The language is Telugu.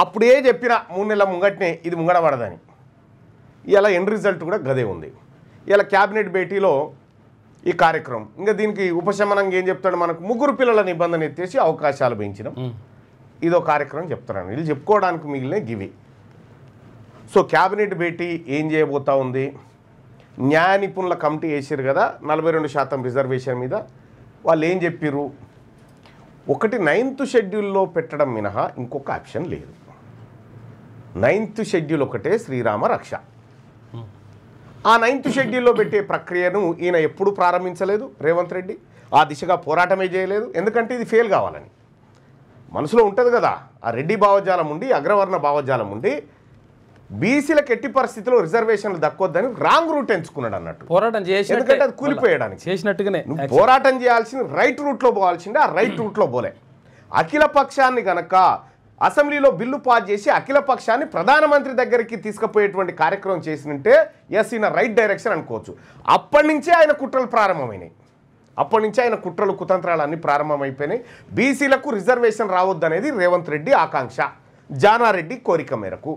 అప్పుడే చెప్పిన 3 నెలల ముంగట్నే ఇది ముంగడ పడదని. ఇలా ఎండ్ రిజల్ట్ కూడా గదే ఉంది. ఇలా క్యాబినెట్ భేటీలో ఈ కార్యక్రమం ఇంకా దీనికి ఉపశమనంగా ఏం చెప్తాడు, మనకు 3 పిల్లల నిబంధన ఎత్తేసి అవకాశాలు పెంచినాం, ఇదో కార్యక్రమం చెప్తున్నాను. వీళ్ళు చెప్పుకోవడానికి మిగిలిన గివి. సో క్యాబినెట్ భేటీ ఏం చేయబోతా ఉంది, న్యాయ నిపుణుల కమిటీ వేసారు కదా 42% రిజర్వేషన్ మీద. వాళ్ళు ఏం చెప్పారు, ఒకటి 9th షెడ్యూల్లో పెట్టడం మినహా ఇంకొక ఆప్షన్ లేదు. 9th షెడ్యూల్ ఒకటే శ్రీరామ రక్ష. ఆ 9th షెడ్యూల్లో పెట్టే ప్రక్రియను ఈయన ఎప్పుడు ప్రారంభించలేదు రేవంత్ రెడ్డి. ఆ దిశగా పోరాటమే చేయలేదు. ఎందుకంటే ఇది ఫెయిల్ కావాలని మనసులో ఉంటుంది కదా. ఆ రెడ్డి భావజాలం ఉండి, అగ్రవర్ణ భావజాలం ఉండి బీసీలకు ఎట్టి పరిస్థితుల్లో రిజర్వేషన్లు దక్కొద్దని రాంగ్ రూట్ ఎంచుకున్నాడు అన్నట్టు. పోరాటం చేసి ఎందుకంటే అది కూలిపోయడానికి చేసినట్టుగానే పోరాటం చేయాల్సిన రైట్ రూట్లో పోవాల్సిందే, ఆ రైట్ రూట్లో పోలే. అఖిల పక్షాన్ని గనక అసెంబ్లీలో బిల్లు పాస్ చేసి అఖిల పక్షాన్ని ప్రధానమంత్రి దగ్గరికి తీసుకుపోయేటువంటి కార్యక్రమం చేసినంటే ఎస్ ఇన్ రైట్ డైరెక్షన్ అనుకోవచ్చు. అప్పటి నుంచే ఆయన కుట్రలు ప్రారంభమైనాయి. అప్పటి నుంచే ఆయన కుట్రలు కుతంత్రాలు అన్నీ ప్రారంభమైపోయినాయి. బీసీలకు రిజర్వేషన్ రావద్దనేది రేవంత్ రెడ్డి ఆకాంక్ష, జానారెడ్డి కోరిక మేరకు.